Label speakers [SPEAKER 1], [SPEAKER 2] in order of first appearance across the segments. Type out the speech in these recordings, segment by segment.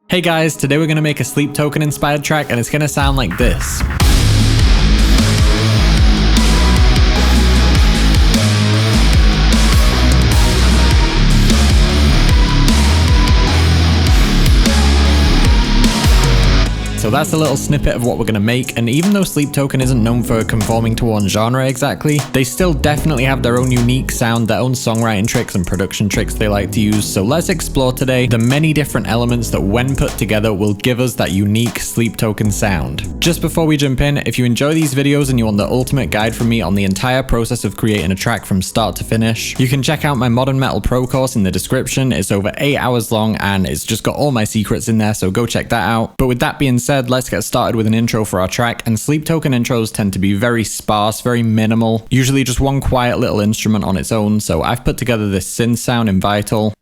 [SPEAKER 1] Hey guys, today we're going to make a Sleep Token inspired track and it's going to sound like this. So that's a little snippet of what we're going to make, and even though Sleep Token isn't known for conforming to one genre exactly, they still definitely have their own unique sound, their own songwriting tricks and production tricks they like to use. So let's explore today the many different elements that when put together will give us that unique Sleep Token sound. Just before we jump in, if you enjoy these videos and you want the ultimate guide from me on the entire process of creating a track from start to finish, you can check out my Modern Metal Pro course in the description. It's over 8 hours long and it's just got all my secrets in there, so go check that out. But with that being said, let's get started with an intro for our track. And Sleep Token intros tend to be very sparse, very minimal, usually just one quiet little instrument on its own. So I've put together this synth sound in Vital.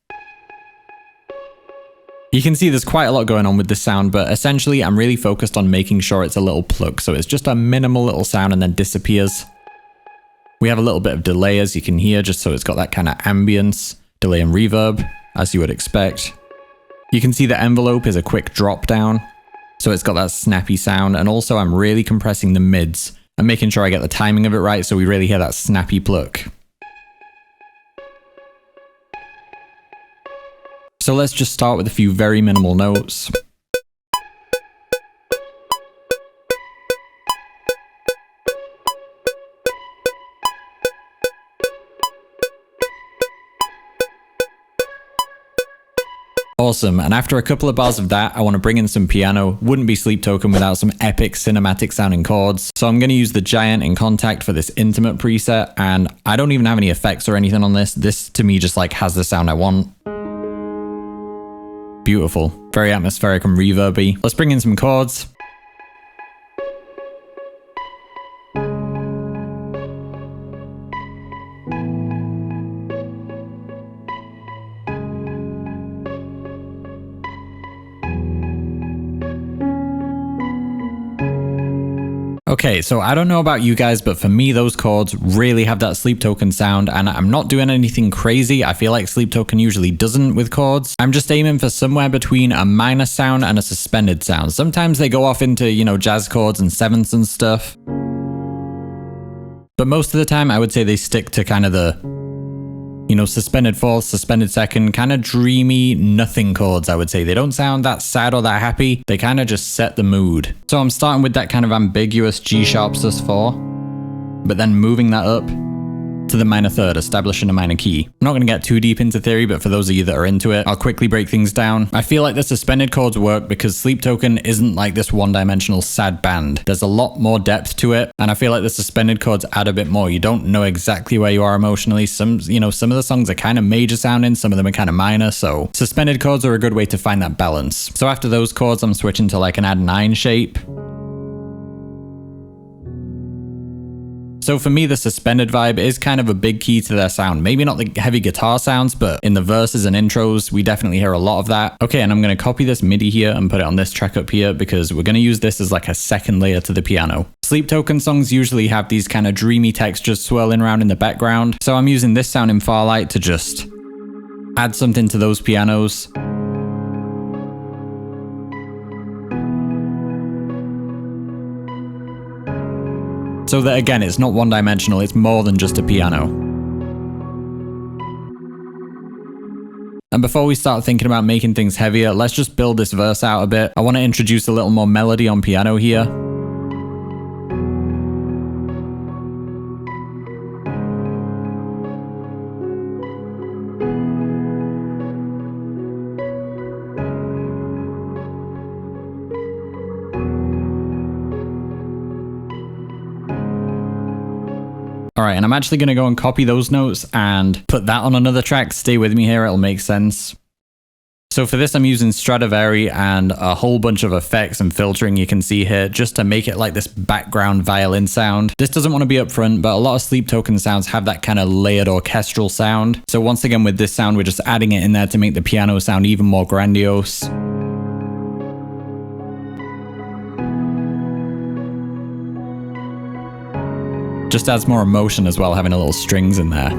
[SPEAKER 1] You can see there's quite a lot going on with this sound, but essentially I'm really focused on making sure it's a little plug, so it's just a minimal little sound and then disappears. We have a little bit of delay, as you can hear, just so it's got that kind of ambience, delay and reverb, as you would expect. You can see the envelope is a quick drop down, so it's got that snappy sound, and also I'm really compressing the mids and making sure I get the timing of it right so we really hear that snappy pluck. So let's just start with a few very minimal notes. Awesome, and after a couple of bars of that, I want to bring in some piano. Wouldn't be Sleep Token without some epic cinematic sounding chords. So I'm going to use the Giant in Contact for this intimate preset, and I don't even have any effects or anything on this. This to me just like has the sound I want. Beautiful, very atmospheric and reverby. Let's bring in some chords. Okay, so I don't know about you guys, but for me, those chords really have that Sleep Token sound, and I'm not doing anything crazy. I feel like Sleep Token usually doesn't with chords. I'm just aiming for somewhere between a minor sound and a suspended sound. Sometimes they go off into, jazz chords and sevenths and stuff. But most of the time, I would say they stick to kind of the, suspended fourth, suspended second, kind of dreamy nothing chords, I would say. They don't sound that sad or that happy. They kind of just set the mood. So I'm starting with that kind of ambiguous G sharp sus4, but then moving that up to the minor third, establishing a minor key. I'm not going to get too deep into theory, but for those of you that are into it, I'll quickly break things down. I feel like the suspended chords work because Sleep Token isn't like this one-dimensional sad band. There's a lot more depth to it, and I feel like the suspended chords add a bit more. You don't know exactly where you are emotionally. Some of the songs are kind of major sounding, some of them are kind of minor, so suspended chords are a good way to find that balance. So after those chords, I'm switching to like an add 9 shape. So for me, the suspended vibe is kind of a big key to their sound. Maybe not the heavy guitar sounds, but in the verses and intros, we definitely hear a lot of that. Okay, and I'm going to copy this MIDI here and put it on this track up here because we're going to use this as like a second layer to the piano. Sleep Token songs usually have these kind of dreamy textures swirling around in the background. So I'm using this sound in Farlight to just add something to those pianos. So that again, it's not one-dimensional, it's more than just a piano. And before we start thinking about making things heavier, let's just build this verse out a bit. I want to introduce a little more melody on piano here. Alright, and I'm actually going to go and copy those notes and put that on another track. Stay with me here, it'll make sense. So for this, I'm using Stradivari and a whole bunch of effects and filtering you can see here just to make it like this background violin sound. This doesn't want to be up front, but a lot of Sleep Token sounds have that kind of layered orchestral sound. So once again, with this sound, we're just adding it in there to make the piano sound even more grandiose. Just adds more emotion as well, having a little strings in there.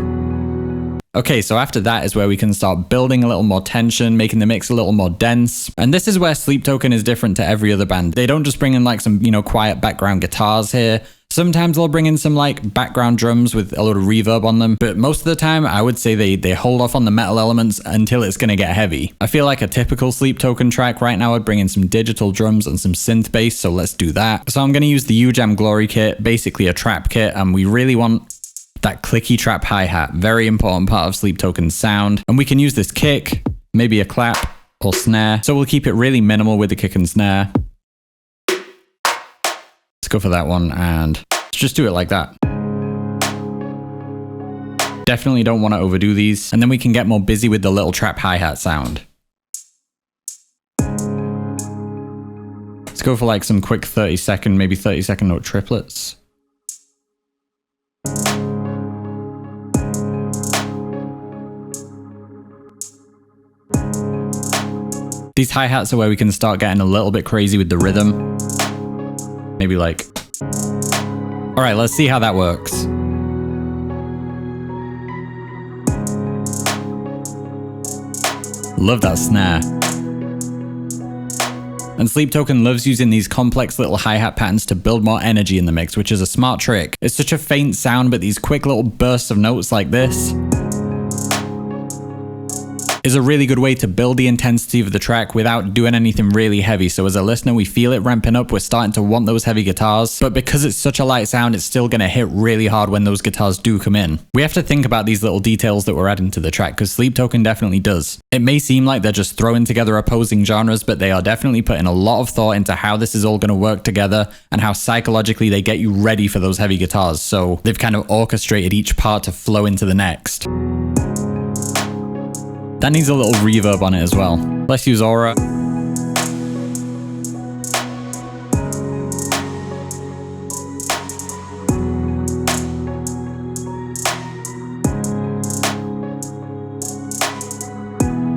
[SPEAKER 1] Okay, so after that is where we can start building a little more tension, making the mix a little more dense. And this is where Sleep Token is different to every other band. They don't just bring in like some, quiet background guitars here. Sometimes they'll bring in some like background drums with a lot of reverb on them, but most of the time I would say they hold off on the metal elements until it's going to get heavy. I feel like a typical Sleep Token track right now would bring in some digital drums and some synth bass, so let's do that. So I'm going to use the UJam Glory kit, basically a trap kit, and we really want that clicky trap hi-hat, very important part of Sleep Token's sound. And we can use this kick, maybe a clap or snare. So we'll keep it really minimal with the kick and snare. Let's go for that one and just do it like that. Definitely don't want to overdo these. And then we can get more busy with the little trap hi-hat sound. Let's go for like some quick 30-second, maybe 30-second note triplets. These hi-hats are where we can start getting a little bit crazy with the rhythm. Maybe like... All right, let's see how that works. Love that snare. And Sleep Token loves using these complex little hi-hat patterns to build more energy in the mix, which is a smart trick. It's such a faint sound, but these quick little bursts of notes like this is a really good way to build the intensity of the track without doing anything really heavy. So as a listener, we feel it ramping up, we're starting to want those heavy guitars, but because it's such a light sound, it's still gonna hit really hard when those guitars do come in. We have to think about these little details that we're adding to the track, because Sleep Token definitely does. It may seem like they're just throwing together opposing genres, but they are definitely putting a lot of thought into how this is all gonna work together and how psychologically they get you ready for those heavy guitars. So they've kind of orchestrated each part to flow into the next. That needs a little reverb on it as well. Let's use Aura.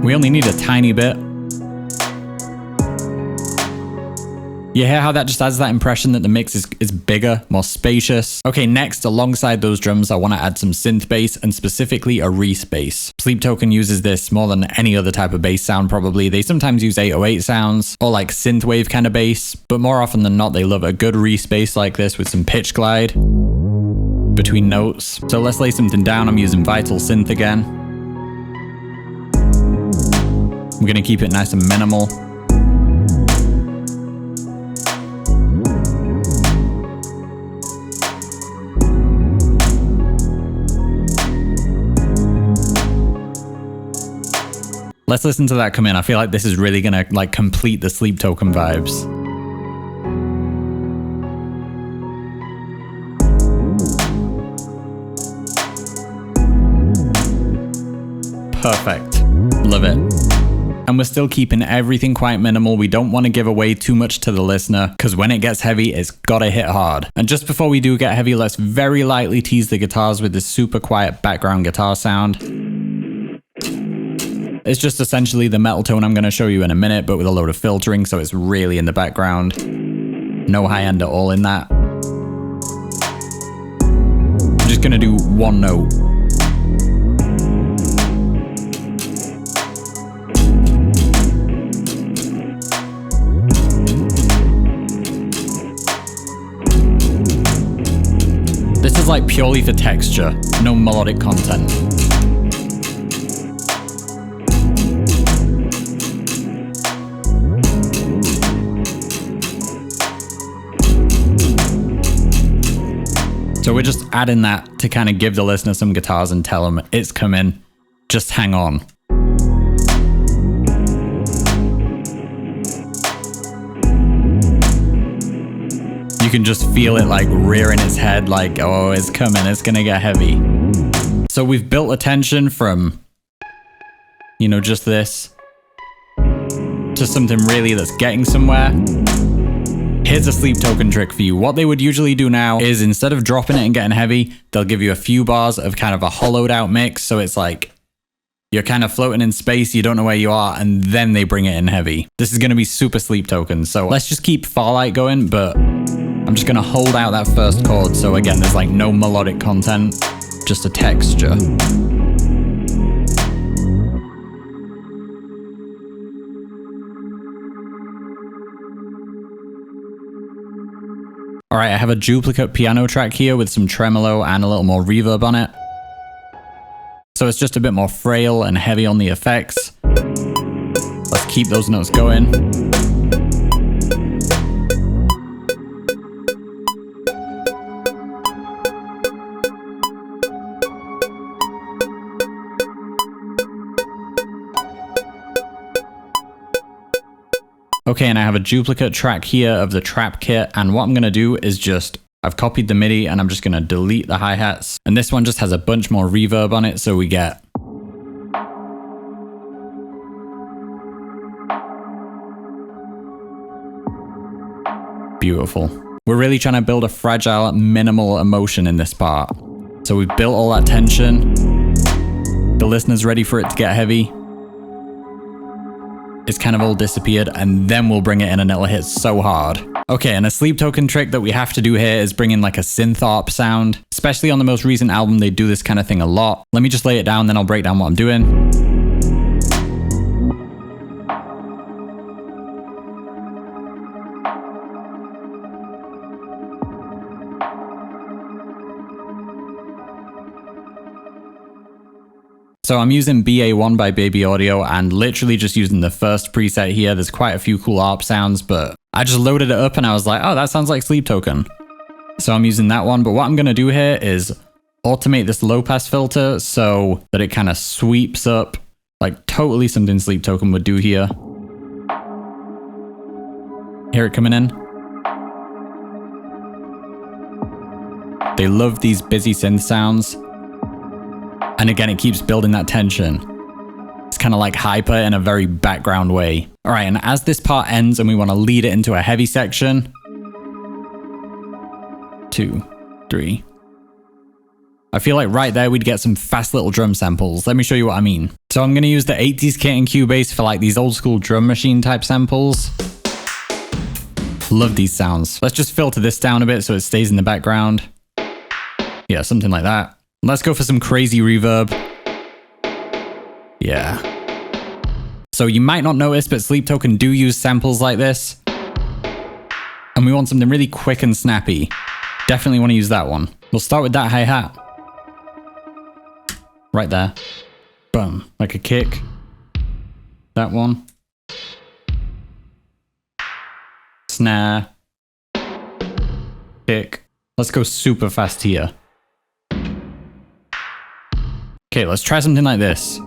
[SPEAKER 1] We only need a tiny bit. You hear how that just adds that impression that the mix is bigger, more spacious. Okay, next, alongside those drums, I want to add some synth bass, and specifically a Reese bass. Sleep Token uses this more than any other type of bass sound probably. They sometimes use 808 sounds, or like synthwave kind of bass, but more often than not, they love a good Reese bass like this with some pitch glide between notes. So let's lay something down. I'm using Vital Synth again. I'm gonna keep it nice and minimal. Let's listen to that come in. I feel like this is really gonna like complete the Sleep Token vibes. Perfect. Love it. And we're still keeping everything quite minimal. We don't want to give away too much to the listener, because when it gets heavy, it's gotta hit hard. And just before we do get heavy, let's very lightly tease the guitars with this super quiet background guitar sound. It's just essentially the metal tone I'm going to show you in a minute, but with a load of filtering, so it's really in the background. No high end at all in that. I'm just going to do one note. This is like purely for texture, no melodic content. So we're just adding that to kind of give the listener some guitars and tell them it's coming. Just hang on. You can just feel it like rearing its head like, oh, it's coming, it's gonna get heavy. So we've built a tension from, just this to something really that's getting somewhere. Here's a Sleep Token trick for you. What they would usually do now is instead of dropping it and getting heavy, they'll give you a few bars of kind of a hollowed out mix. So it's like you're kind of floating in space, you don't know where you are, and then they bring it in heavy. This is going to be super Sleep Token. So let's just keep Farlight going, but I'm just going to hold out that first chord. So again, there's like no melodic content, just a texture. Alright, I have a duplicate piano track here with some tremolo and a little more reverb on it. So it's just a bit more frail and heavy on the effects. Let's keep those notes going. Okay, and I have a duplicate track here of the trap kit, and what I'm going to do is I've copied the MIDI and I'm just going to delete the hi-hats, and this one just has a bunch more reverb on it, so we get beautiful. We're really trying to build a fragile, minimal emotion in this part. So we've built all that tension. The listener's ready for it to get heavy. It's kind of all disappeared, and then we'll bring it in and it'll hit so hard. Okay, and a sleep token trick that we have to do here is bring in like a synth ARP sound. Especially on the most recent album, they do this kind of thing a lot. Let me just lay it down, then I'll break down what I'm doing. So I'm using BA1 by Baby Audio and literally just using the first preset here. There's quite a few cool ARP sounds, but I just loaded it up and I was like, oh, that sounds like Sleep Token. So I'm using that one. But what I'm going to do here is automate this low pass filter so that it kind of sweeps up like totally something Sleep Token would do here. Hear it coming in. They love these busy synth sounds. And again, it keeps building that tension. It's kind of like hyper in a very background way. All right, and as this part ends and we want to lead it into a heavy section, 2, 3. I feel like right there we'd get some fast little drum samples. Let me show you what I mean. So I'm going to use the 80s kit in Cubase for like these old school drum machine type samples. Love these sounds. Let's just filter this down a bit so it stays in the background. Yeah, something like that. Let's go for some crazy reverb. Yeah. So you might not notice, but Sleep Token do use samples like this. And we want something really quick and snappy. Definitely want to use that one. We'll start with that hi-hat. Right there. Boom. Like a kick. That one. Snare. Kick. Let's go super fast here. Okay, let's try something like this.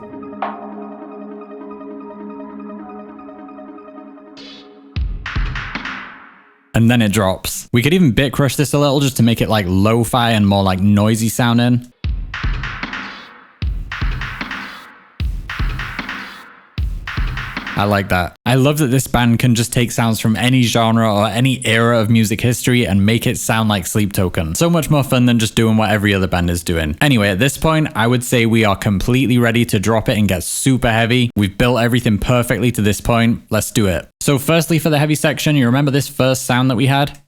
[SPEAKER 1] And then it drops. We could even bit crush this a little just to make it like lo-fi and more like noisy sounding. I like that. I love that this band can just take sounds from any genre or any era of music history and make it sound like Sleep Token. So much more fun than just doing what every other band is doing. Anyway, at this point, I would say we are completely ready to drop it and get super heavy. We've built everything perfectly to this point. Let's do it. So firstly, for the heavy section, you remember this first sound that we had?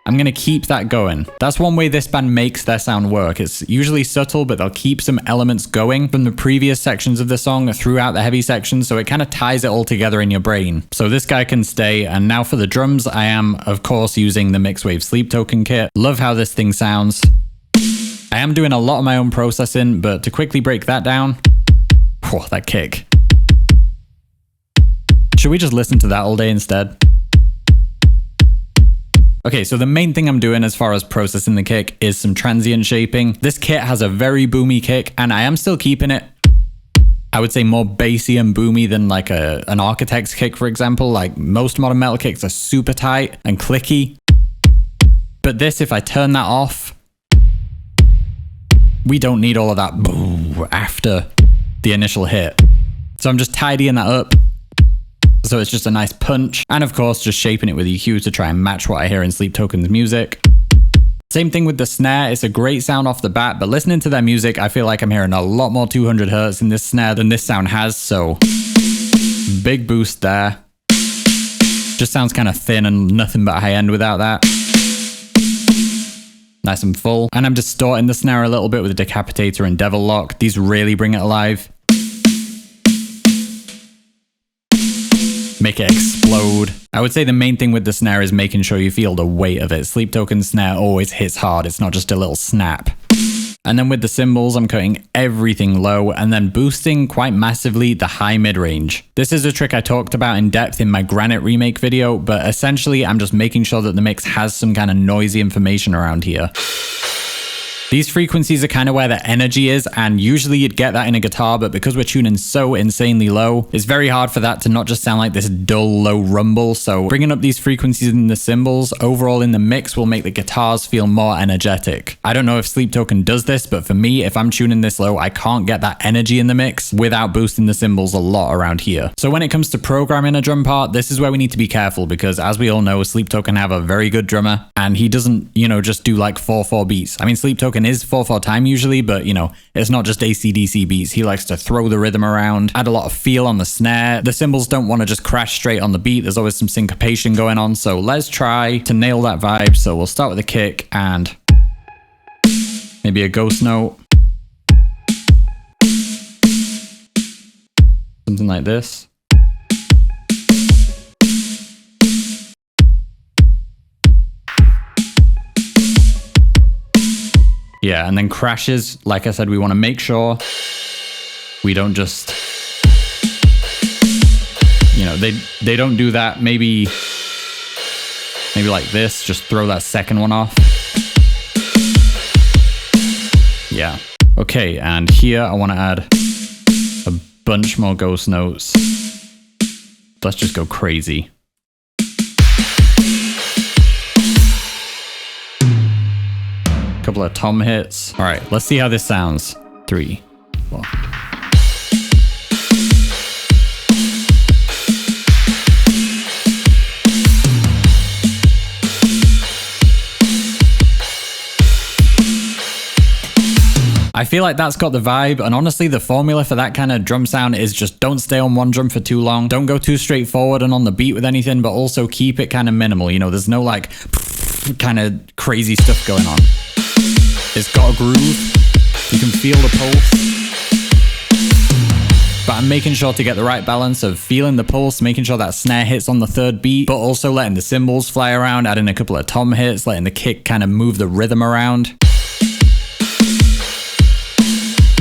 [SPEAKER 1] I'm going to keep that going. That's one way this band makes their sound work. It's usually subtle, but they'll keep some elements going from the previous sections of the song throughout the heavy section, so it kind of ties it all together in your brain. So this guy can stay, and now for the drums, I am, of course, using the Mixwave Sleep Token kit. Love how this thing sounds. I am doing a lot of my own processing, but to quickly break that down, whew, that kick. Should we just listen to that all day instead? Okay, so the main thing I'm doing as far as processing the kick is some transient shaping. This kit has a very boomy kick, and I am still keeping it, I would say, more bassy and boomy than like an Architect's kick, for example. Like most modern metal kicks are super tight and clicky. But this, if I turn that off, we don't need all of that boo after the initial hit. So I'm just tidying that up. So it's just a nice punch. And of course, just shaping it with EQ to try and match what I hear in Sleep Token's music. Same thing with the snare. It's a great sound off the bat, but listening to their music, I feel like I'm hearing a lot more 200 hertz in this snare than this sound has. So big boost there. Just sounds kind of thin and nothing but high end without that. Nice and full. And I'm distorting the snare a little bit with the Decapitator and Devil Lock. These really bring it alive. make it explode. I would say the main thing with the snare is making sure you feel the weight of it. Sleep Token snare always hits hard. It's not just a little snap. And then with the cymbals, I'm cutting everything low and then boosting quite massively the high mid-range. This is a trick I talked about in depth in my Granite remake video, but essentially I'm just making sure that the mix has some kind of noisy information around here. These frequencies are kind of where the energy is, and usually you'd get that in a guitar, but because we're tuning so insanely low, it's very hard for that to not just sound like this dull, low rumble. So bringing up these frequencies in the cymbals overall in the mix will make the guitars feel more energetic. I don't know if Sleep Token does this, but for me, if I'm tuning this low, I can't get that energy in the mix without boosting the cymbals a lot around here. So when it comes to programming a drum part, this is where we need to be careful, because as we all know, Sleep Token have a very good drummer, and he doesn't, just do like 4/4 beats. I mean, Sleep Token is 4/4 time usually, but it's not just AC/DC beats. He likes to throw the rhythm around, add a lot of feel on the snare. The cymbals don't want to just crash straight on the beat. There's always some syncopation going on. So let's try to nail that vibe. So we'll start with a kick and maybe a ghost note. Something like this. Yeah, and then crashes, like I said, we want to make sure we don't just, they don't do that. Maybe like this, just throw that second one off. Yeah. Okay, and here I want to add a bunch more ghost notes. Let's just go crazy. Couple of tom hits. All right, let's see how this sounds. 3, 4. I feel like that's got the vibe, and honestly the formula for that kind of drum sound is just don't stay on one drum for too long, don't go too straightforward and on the beat with anything, but also keep it kind of minimal. There's no like kind of crazy stuff going on. It's got a groove, you can feel the pulse, but I'm making sure to get the right balance of feeling the pulse, making sure that snare hits on the third beat, but also letting the cymbals fly around, adding a couple of tom hits, letting the kick kind of move the rhythm around.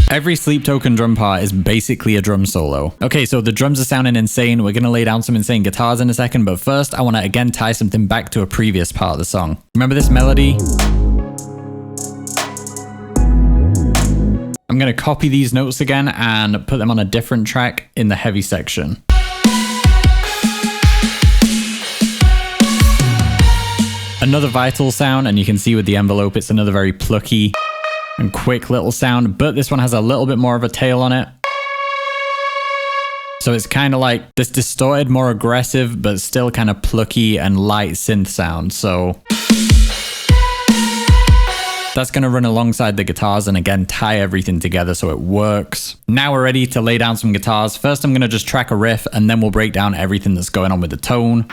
[SPEAKER 1] Every Sleep Token drum part is basically a drum solo. Okay, so the drums are sounding insane. We're going to lay down some insane guitars in a second, but first I want to again tie something back to a previous part of the song. Remember this melody? I'm going to copy these notes again and put them on a different track in the heavy section. Another vital sound, and you can see with the envelope, it's another very plucky and quick little sound, but this one has a little bit more of a tail on it. So it's kind of like this distorted, more aggressive, but still kind of plucky and light synth sound. So that's going to run alongside the guitars and again tie everything together so it works. Now we're ready to lay down some guitars. First I'm going to just track a riff and then we'll break down everything that's going on with the tone.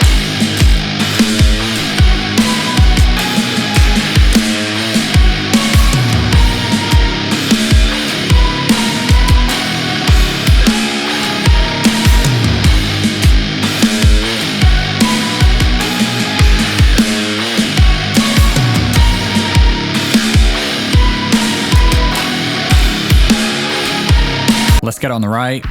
[SPEAKER 1] Let's get on the right.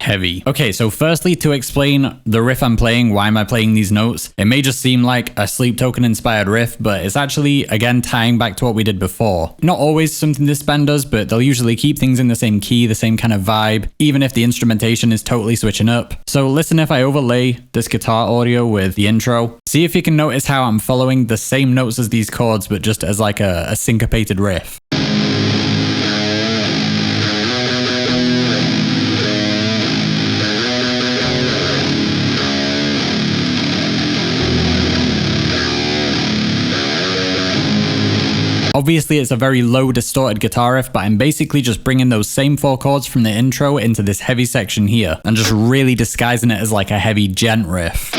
[SPEAKER 1] Heavy. Okay, so firstly, to explain the riff I'm playing, why am I playing these notes? It may just seem like a Sleep Token inspired riff, but it's actually, again, tying back to what we did before. Not always something this band does, but they'll usually keep things in the same key, the same kind of vibe, even if the instrumentation is totally switching up. So listen if I overlay this guitar audio with the intro. See if you can notice how I'm following the same notes as these chords, but just as like a syncopated riff. Obviously, it's a very low distorted guitar riff, but I'm basically just bringing those same 4 chords from the intro into this heavy section here and just really disguising it as like a heavy gent riff.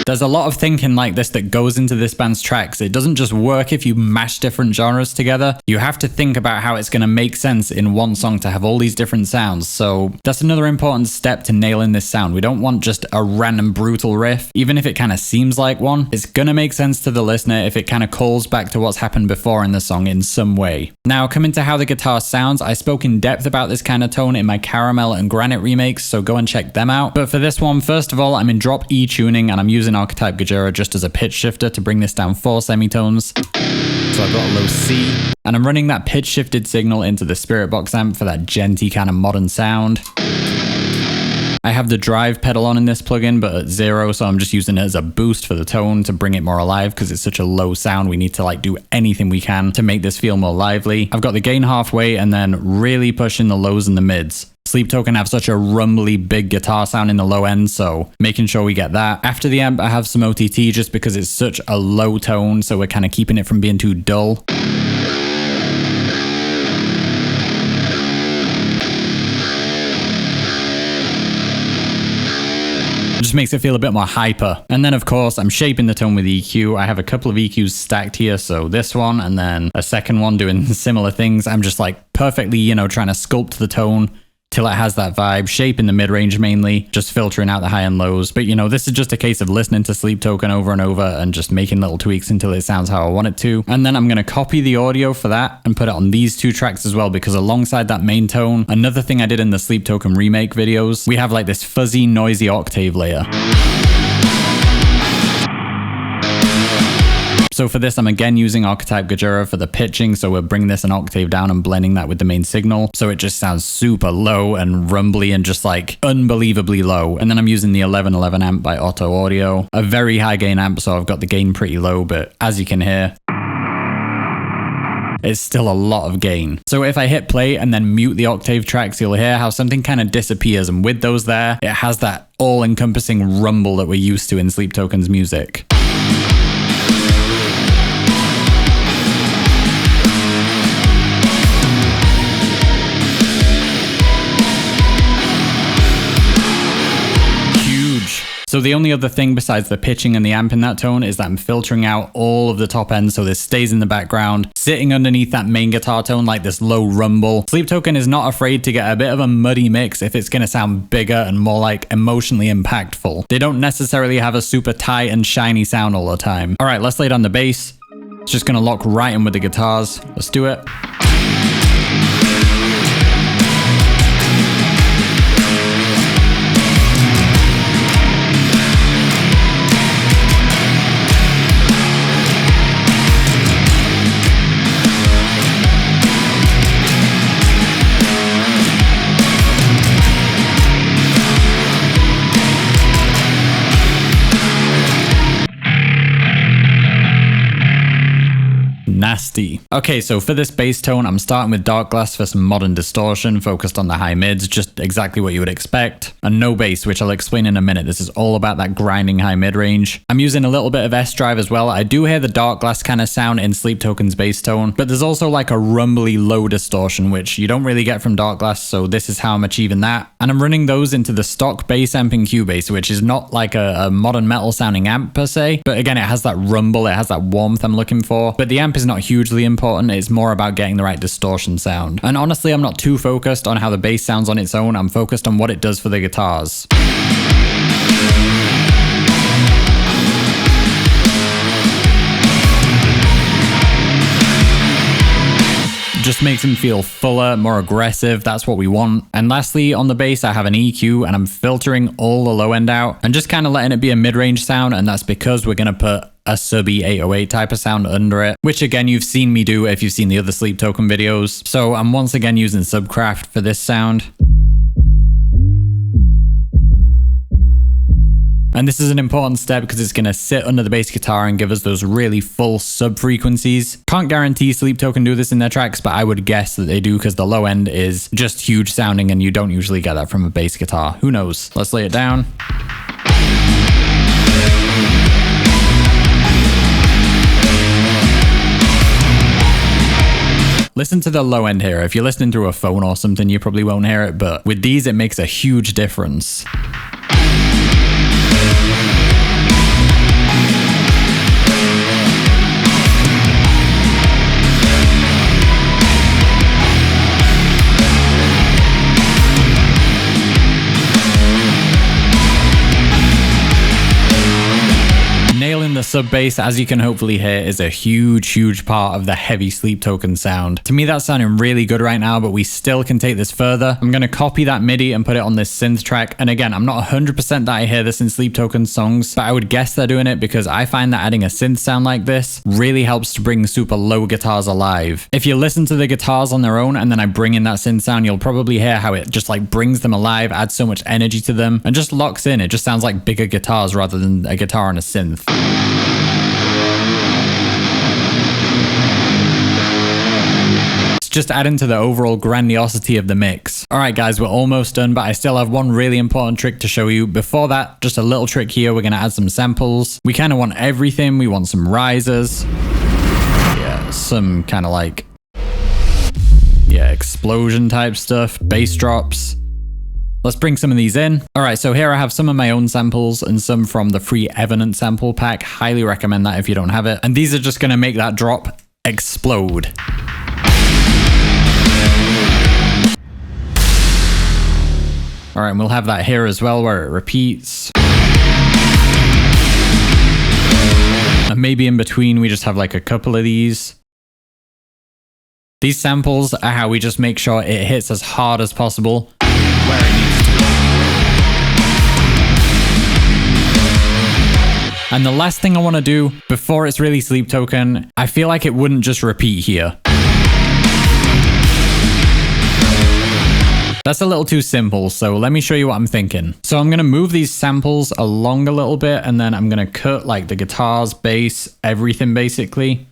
[SPEAKER 1] There's a lot of thinking like this that goes into this band's tracks. It doesn't just work if you mash different genres together. You have to think about how it's going to make sense in one song to have all these different sounds. So that's another important step to nailing this sound. We don't want just a random brutal riff. Even if it kind of seems like one, it's going to make sense to the listener if it kind of calls back to what's happened before in the song in some way. Now, coming to how the guitar sounds, I spoke in depth about this kind of tone in my Caramel and Granite remakes, so go and check them out. But for this one, first of all, I'm in drop E tuning and I'm using Archetype Gajura just as a pitch shifter to bring this down 4 semitones. So I've got a low C, and I'm running that pitch shifted signal into the Spirit Box amp for that djenty kind of modern sound. I have the drive pedal on in this plugin, but at 0, so I'm just using it as a boost for the tone to bring it more alive because it's such a low sound. We need to like do anything we can to make this feel more lively. I've got the gain halfway and then really pushing the lows and the mids. Sleep Token have such a rumbly big guitar sound in the low end, so making sure we get that. After the amp, I have some OTT just because it's such a low tone, so we're kind of keeping it from being too dull. It just makes it feel a bit more hyper. And then of course, I'm shaping the tone with EQ. I have a couple of EQs stacked here. So this one and then a second one doing similar things. I'm just like perfectly, trying to sculpt the tone till it has that vibe, shaping the mid-range mainly, just filtering out the high and lows. But this is just a case of listening to Sleep Token over and over and just making little tweaks until it sounds how I want it to. And then I'm going to copy the audio for that and put it on these 2 tracks as well, because alongside that main tone, another thing I did in the Sleep Token remake videos, we have like this fuzzy, noisy octave layer. So for this, I'm again using Archetype Gajura for the pitching, so we're bringing this an octave down and blending that with the main signal, so it just sounds super low and rumbly and just like unbelievably low. And then I'm using the 1111 amp by Otto Audio, a very high gain amp, so I've got the gain pretty low, but as you can hear, it's still a lot of gain. So if I hit play and then mute the octave tracks, you'll hear how something kind of disappears, and with those there, it has that all-encompassing rumble that we're used to in Sleep Token's music. So the only other thing besides the pitching and the amp in that tone is that I'm filtering out all of the top end so this stays in the background, sitting underneath that main guitar tone like this low rumble. Sleep Token is not afraid to get a bit of a muddy mix if it's going to sound bigger and more like emotionally impactful. They don't necessarily have a super tight and shiny sound all the time. All right, let's lay down the bass. It's just going to lock right in with the guitars. Let's do it. Nasty. Okay, so for this bass tone, I'm starting with Dark Glass for some modern distortion focused on the high mids, just exactly what you would expect. And no bass, which I'll explain in a minute. This is all about that grinding high mid range. I'm using a little bit of S drive as well. I do hear the Dark Glass kind of sound in Sleep Token's bass tone, but there's also like a rumbly low distortion, which you don't really get from Dark Glass, so this is how I'm achieving that. And I'm running those into the stock bass amp in Cubase, which is not like a modern metal sounding amp per se, but again, it has that rumble, it has that warmth I'm looking for. But the amp is not hugely important, it's more about getting the right distortion sound. And honestly, I'm not too focused on how the bass sounds on its own, I'm focused on what it does for the guitars. Just makes them feel fuller, more aggressive, that's what we want. And lastly, on the bass, I have an EQ and I'm filtering all the low end out and just kind of letting it be a mid-range sound, and that's because we're going to put a subby 808 type of sound under it, which again, you've seen me do if you've seen the other Sleep Token videos. So I'm once again using Subcraft for this sound. And this is an important step because it's going to sit under the bass guitar and give us those really full sub frequencies. Can't guarantee Sleep Token do this in their tracks, but I would guess that they do because the low end is just huge sounding and you don't usually get that from a bass guitar. Who knows? Let's lay it down. Listen to the low end here. If you're listening through a phone or something, you probably won't hear it, but with these, it makes a huge difference. sub bass, as you can hopefully hear, is a huge part of the heavy Sleep Token sound. To me, that's sounding really good right now, but we still can take this further. I'm going to copy that MIDI and put it on this synth track. And again, I'm not 100% that I hear this in Sleep Token songs, but I would guess they're doing it because I find that adding a synth sound like this really helps to bring super low guitars alive. If you listen to the guitars on their own and then I bring in that synth sound, you'll probably hear how it just like brings them alive, adds so much energy to them, and just locks in. It just sounds like bigger guitars rather than a guitar and a synth. Just adding to the overall grandiosity of the mix. Alright guys, we're almost done, but I still have one really important trick to show you. Before that, just a little trick here. We're going to add some samples. We kind of want everything. We want some risers. Yeah, some kind of like, yeah, explosion type stuff. Bass drops. Let's bring some of these in. Alright, so here I have some of my own samples and some from the free Evident sample pack. Highly recommend that if you don't have it. And these are just going to make that drop explode. All right, and we'll have that here as well where it repeats. And maybe in between, we just have like a couple of these. These samples are how we just make sure it hits as hard as possible where it needs to. And the last thing I want to do before it's really Sleep Token, I feel like it wouldn't just repeat here. That's a little too simple, so let me show you what I'm thinking. So I'm going to move these samples along a little bit, and then I'm going to cut like the guitars, bass, everything basically.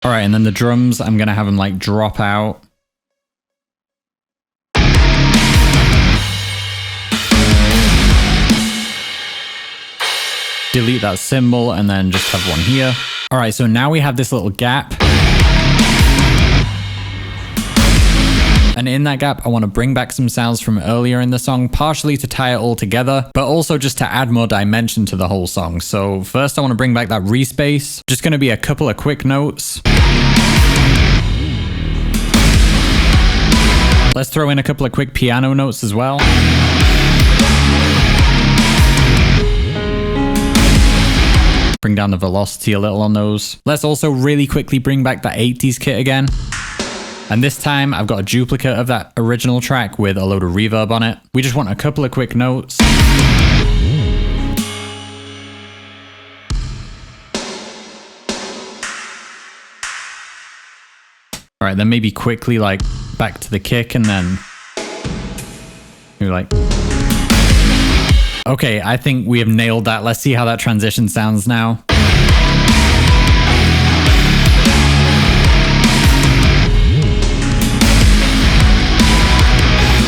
[SPEAKER 1] All right, and then the drums, I'm going to have them like drop out. Delete that cymbal and then just have one here. All right, so now we have this little gap. And in that gap, I want to bring back some sounds from earlier in the song, partially to tie it all together, but also just to add more dimension to the whole song. So first I want to bring back that Reese bass. Just going to be a couple of quick notes. Let's throw in a couple of quick piano notes as well. Bring down the velocity a little on those. Let's also really quickly bring back that 80s kit again. And this time I've got a duplicate of that original track with a load of reverb on it. We just want a couple of quick notes. All right, then maybe quickly like back to the kick and then maybe like, okay, I think we have nailed that. Let's see how that transition sounds now.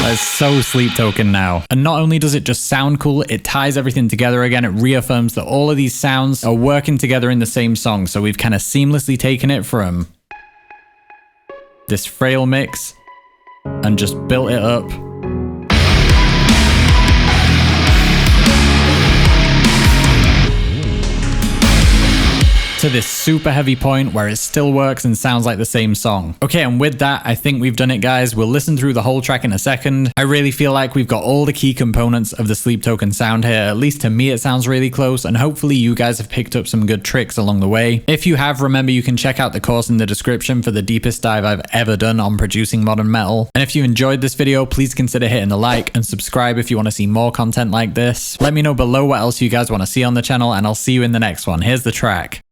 [SPEAKER 1] It's so Sleep Token now. And not only does it just sound cool, it ties everything together again. It reaffirms that all of these sounds are working together in the same song. So we've kind of seamlessly taken it from this frail mix and just built it up. To this super heavy point where it still works and sounds like the same song. Okay, and with that, I think we've done it, guys. We'll listen through the whole track in a second. I really feel like we've got all the key components of the Sleep Token sound here. At least to me, it sounds really close, and hopefully you guys have picked up some good tricks along the way. If you have, remember you can check out the course in the description for the deepest dive I've ever done on producing modern metal. And if you enjoyed this video, please consider hitting the like and subscribe if you want to see more content like this. Let me know below what else you guys want to see on the channel, and I'll see you in the next one. Here's the track.